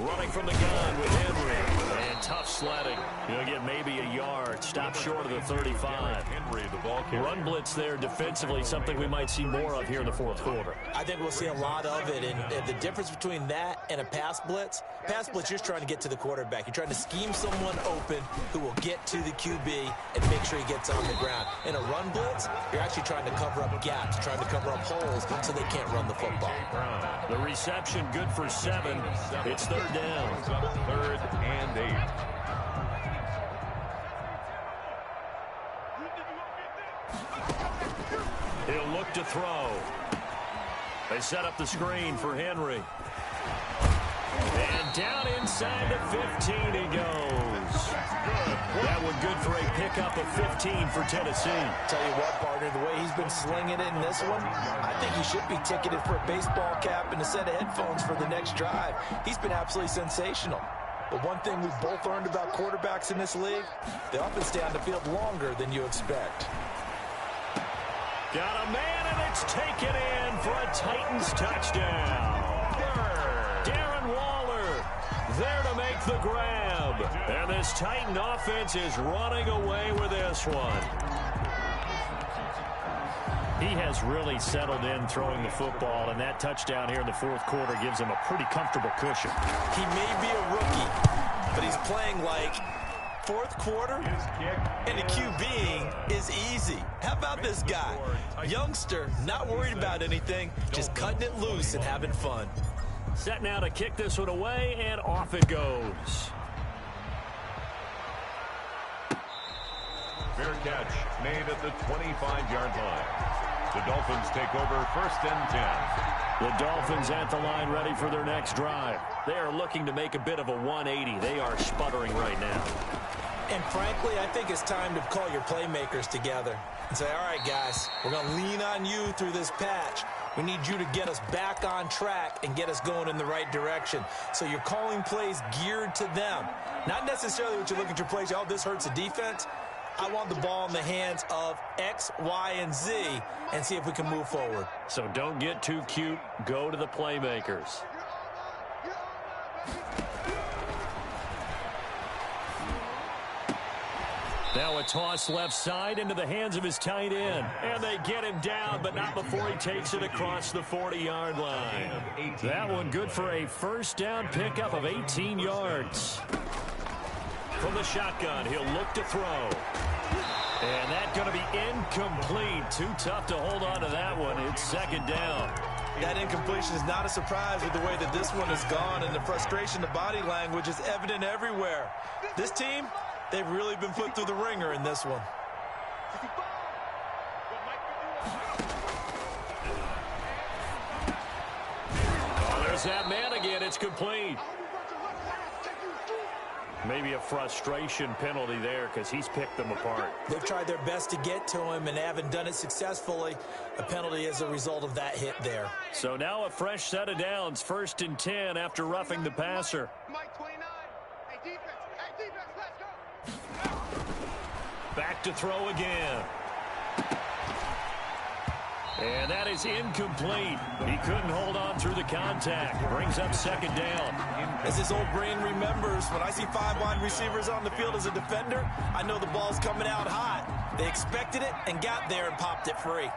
Running from the gun with Henry. And tough sledding. He'll get maybe a yard. Stop short of the 35. Henry, the ball carrier. Run blitz there defensively, something we might see more of here in the 4th quarter. I think we'll see a lot of it. And the difference between that and a pass blitz, you're just trying to get to the quarterback. You're trying to scheme someone open who will get to the QB and make sure he gets on the ground. In a run blitz, you're actually trying to cover up gaps, trying to cover up holes so they can't run the football. The reception good for 7. It's 3rd down. 3rd and 8. He'll look to throw. They set up the screen for Henry. And down inside the 15 he goes. That one good for a pickup of 15 for Tennessee. Tell you what, partner, the way he's been slinging it in this one, I think he should be ticketed for a baseball cap and a set of headphones for the next drive. He's been absolutely sensational. But one thing we've both learned about quarterbacks in this league, they often stay on the field longer than you expect. Got a man, and it's taken in for a Titans touchdown. Darren Waller there to make the grab. And this Titan offense is running away with this one. He has really settled in throwing the football, and that touchdown here in the 4th quarter gives him a pretty comfortable cushion. He may be a rookie, but he's playing like fourth quarter, and the QBing is easy. How about this guy? Youngster, not worried about anything, just cutting it loose and having fun. Set now to kick this one away, and off it goes. Fair catch made at the 25-yard line. The Dolphins take over first and 10. The Dolphins at the line ready for their next drive. They are looking to make a bit of a 180. They are sputtering right now. And frankly, I think it's time to call your playmakers together and say, all right, guys, we're going to lean on you through this patch. We need you to get us back on track and get us going in the right direction. So you're calling plays geared to them. Not necessarily what you look at your plays, oh, this hurts the defense. I want the ball in the hands of X, Y, and Z and see if we can move forward. So don't get too cute. Go to the playmakers. Now a toss left side into the hands of his tight end. And they get him down, but not before he takes it across the 40-yard line. That one good for a first down pickup of 18 yards. From the shotgun, he'll look to throw. And that's going to be incomplete. Too tough to hold on to that one. It's second down. That incompletion is not a surprise with the way that this one has gone, and the frustration, the body language is evident everywhere. This team, they've really been put through the ringer in this one. Oh, there's that man again. It's complete. Maybe a frustration penalty there because he's picked them apart. They've tried their best to get to him and haven't done it successfully. A penalty as a result of that hit there. So now a fresh set of downs. First and 10 after roughing the passer. Mike 29. Hey, defense, let's go. Back to throw again. And that is incomplete. He couldn't hold on through the contact. Brings up second down. As his old brain remembers, when I see 5 wide receivers on the field as a defender, I know the ball's coming out hot. They expected it and got there and popped it free.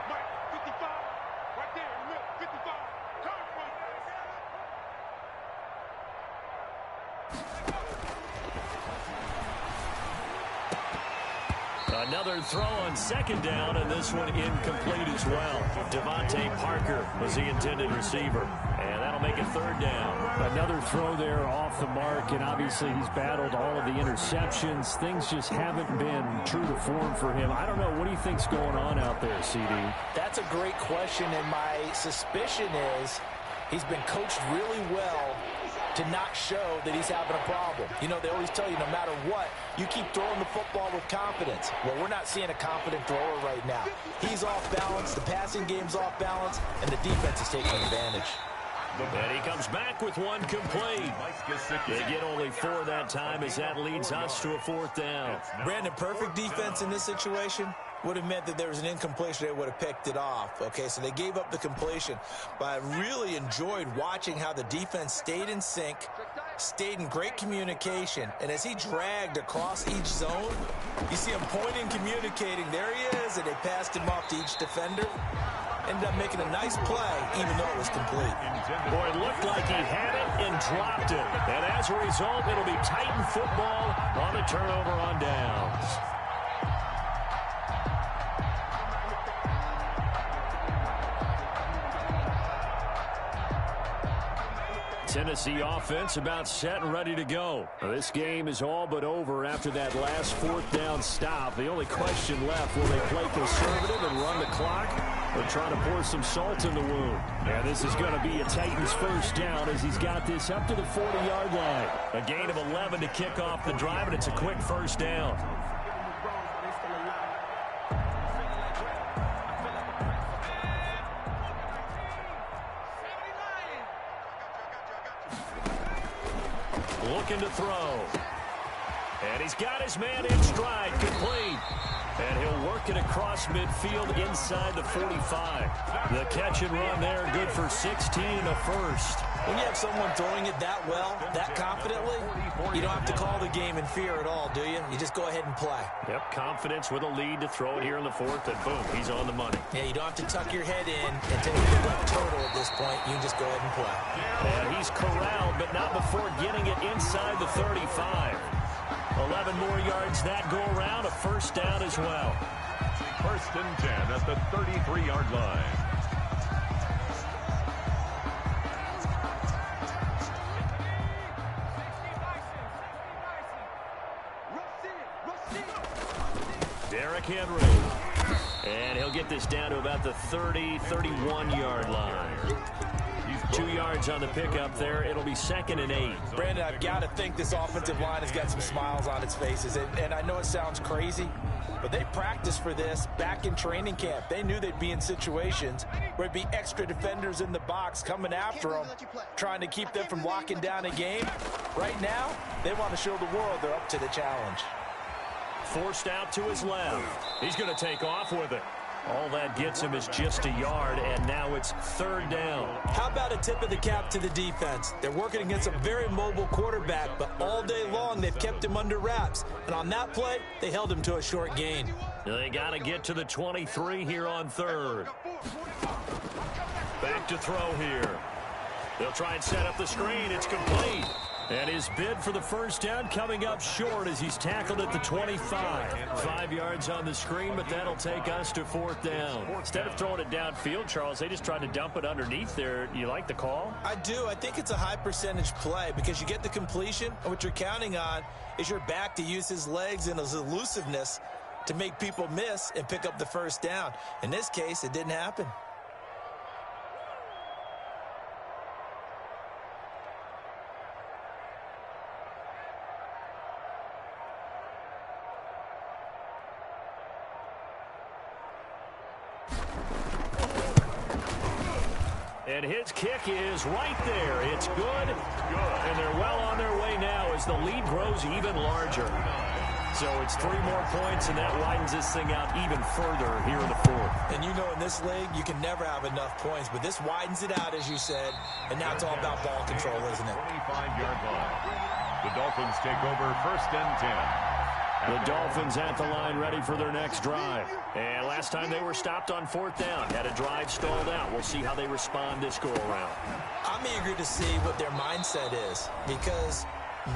Mike 55. Right there, look, 55. Another throw on second down, and this one incomplete as well. Devontae Parker was the intended receiver, and that'll make it third down. Another throw there off the mark, and obviously he's battled all of the interceptions. Things just haven't been true to form for him. I don't know. What do you think's going on out there, CD? That's a great question, and my suspicion is he's been coached really well to not show that he's having a problem. You know, they always tell you no matter what, you keep throwing the football with confidence. Well, we're not seeing a confident thrower right now. He's off balance, the passing game's off balance, and the defense is taking advantage. And he comes back with one complete. They get only 4 that time as that leads us to a fourth down. Brandon, perfect defense in this situation would have meant that there was an incompletion. They would have picked it off. Okay, so they gave up the completion. But I really enjoyed watching how the defense stayed in sync, stayed in great communication. And as he dragged across each zone, you see him pointing, communicating. There he is, and they passed him off to each defender. Ended up making a nice play, even though it was complete. Boy, it looked like he had it and dropped it. And as a result, it'll be Titan football on the turnover on downs. Tennessee offense about set and ready to go. This game is all but over after that last fourth down stop. The only question left, will they play conservative and run the clock or try to pour some salt in the wound? And this is going to be a Titans first down as he's got this up to the 40-yard line. A gain of 11 to kick off the drive, and it's a quick first down. Looking to throw. And he's got his man in stride, complete. And he'll work it across midfield inside the 45. The catch and run there, good for 16 and a first. When you have someone throwing it that well, that confidently, you don't have to call the game in fear at all, do you? You just go ahead and play. Yep, confidence with a lead to throw it here in the fourth, and boom, he's on the money. Yeah, you don't have to tuck your head in and take it like turtle at this point. You can just go ahead and play. And he's corralled, but not before getting it inside the 35. 11 more yards that go around, a first down as well. First and 10 at the 33-yard line. Derrick Henry. And he'll get this down to about the 30, 31-yard line. 2 yards on the pickup there. It'll be 2nd and 8. Brandon, I've got to think this offensive line has got some smiles on its faces. And I know it sounds crazy, but they practiced for this back in training camp. They knew they'd be in situations where there'd be extra defenders in the box coming after them, trying to keep them from locking down a game. Right now, they want to show the world they're up to the challenge. Forced out to his left. He's going to take off with it. All that gets him is just a yard, and now it's 3rd down. How about a tip of the cap to the defense? They're working against a very mobile quarterback, but all day long they've kept him under wraps. And on that play, they held him to a short gain. They got to get to the 23 here on 3rd. Back to throw here. They'll try and set up the screen. It's complete. And his bid for the first down coming up short as he's tackled at the 25. 5 yards on the screen, but that'll take us to 4th down. Instead of throwing it downfield, Charles, they just tried to dump it underneath there. You like the call? I do. I think it's a high percentage play because you get the completion, and what you're counting on is your back to use his legs and his elusiveness to make people miss and pick up the first down. In this case, it didn't happen. And his kick is right there. It's good. And they're well on their way now as the lead grows even larger. So it's 3 more points, and that widens this thing out even further here in the 4th. And you know in this league, you can never have enough points, but this widens it out, as you said, and now it's all about ball control, isn't it? 25-yard line. The Dolphins take over 1st and 10. The Dolphins at the line ready for their next drive. And last time they were stopped on 4th down, had a drive stalled out. We'll see how they respond this go-around. I'm eager to see what their mindset is because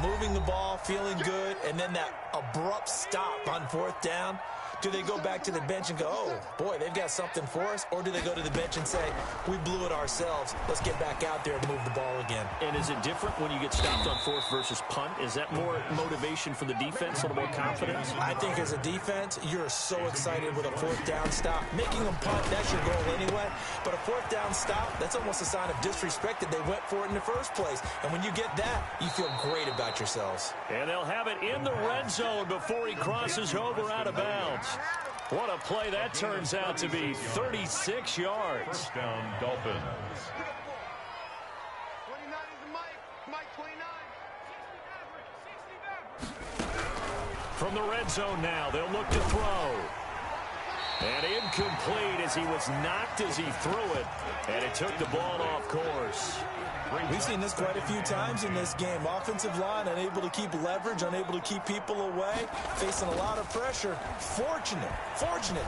moving the ball, feeling good, and then that abrupt stop on 4th down, do they go back to the bench and go, oh, boy, they've got something for us? Or do they go to the bench and say, we blew it ourselves. Let's get back out there and move the ball again. And is it different when you get stopped on 4th versus punt? Is that more motivation for the defense, a little more confidence? I think as a defense, you're so excited with a 4th down stop. Making them punt, that's your goal anyway. But a 4th down stop, that's almost a sign of disrespect that they went for it in the first place. And when you get that, you feel great about yourselves. And they'll have it in the red zone before he crosses over out of bounds. What a play that turns out to be. 36 yards. First down, Dolphins. 29 is the Mike 29. From the red zone now, they'll look to throw. And incomplete as he was knocked as he threw it. And it took the ball off course. We've seen this quite a few times in this game. Offensive line unable to keep leverage, unable to keep people away, facing a lot of pressure. Fortunate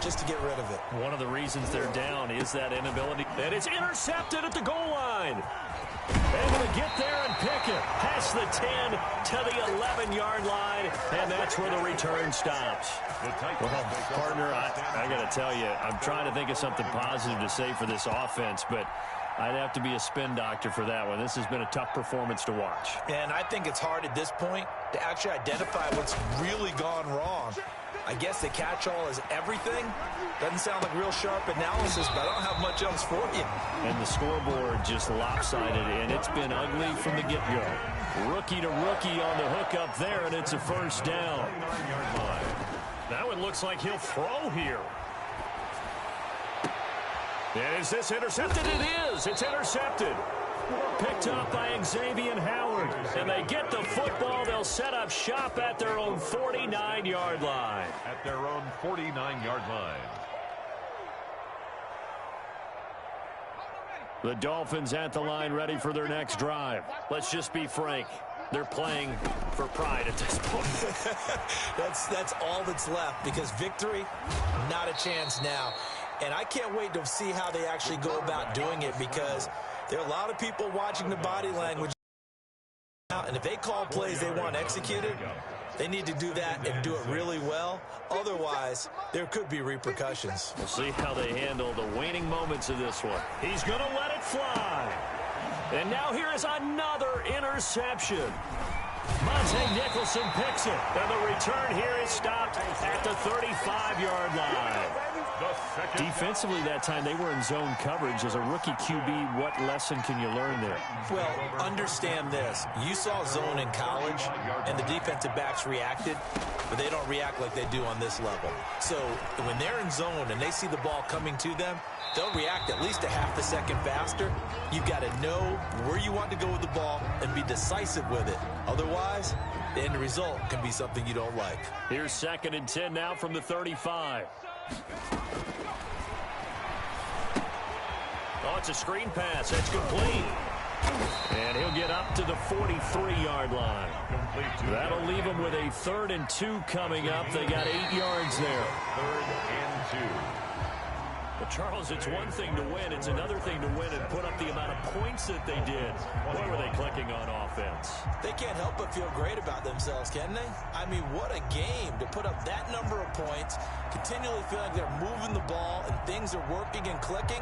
just to get rid of it. One of the reasons they're down is that inability. And it's intercepted at the goal line. Able to get there and pick it. Past the 10 to the 11-yard line, and that's where the return stops. Well, partner, I got to tell you, I'm trying to think of something positive to say for this offense, but I'd have to be a spin doctor for that one. This has been a tough performance to watch. And I think it's hard at this point to actually identify what's really gone wrong. I guess the catch-all is everything. Doesn't sound like real sharp analysis, but I don't have much else for you. And the scoreboard just lopsided, and it's been ugly from the get-go. Rookie to rookie on the hook up there, and it's a first down. That one looks like he'll throw here. Is this intercepted? It is. It's intercepted. Picked up by Xavier Howard. And they get the football. They'll set up shop at their own 49-yard line. At their own 49-yard line. The Dolphins at the line ready for their next drive. Let's just be frank. They're playing for pride at this point. That's all that's left, because victory, not a chance now. And I can't wait to see how they actually go about doing it, because there are a lot of people watching the body language. And if they call plays they want executed, they need to do that and do it really well. Otherwise, there could be repercussions. We'll see how they handle the waning moments of this one. He's going to let it fly. And now here is another interception. Monte Nicholson picks it. And the return here is stopped at the 35-yard line. Defensively that time, they were in zone coverage. As a rookie QB, what lesson can you learn there? Well, understand this. You saw zone in college, and the defensive backs reacted, but they don't react like they do on this level. So when they're in zone and they see the ball coming to them, they'll react at least a half a second faster. You've got to know where you want to go with the ball and be decisive with it. Otherwise, the end result can be something you don't like. Here's 2nd and 10 now from the 35. Oh, it's a screen pass. That's complete. And he'll get up to the 43-yard line. That'll leave him with a 3rd and 2 coming up. They got 8 yards there. 3rd and 2. Well, Charles, it's one thing to win. It's another thing to win and put up the amount of points that they did. What were they clicking on offense? They can't help but feel great about themselves, can they? I mean, what a game to put up that number of points, continually feel like they're moving the ball and things are working and clicking.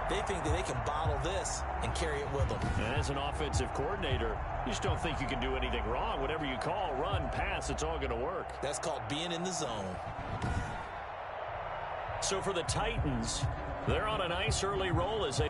They think that they can bottle this and carry it with them. And as an offensive coordinator, you just don't think you can do anything wrong. Whatever you call, run, pass, it's all going to work. That's called being in the zone. So for the Titans, they're on a nice early roll as they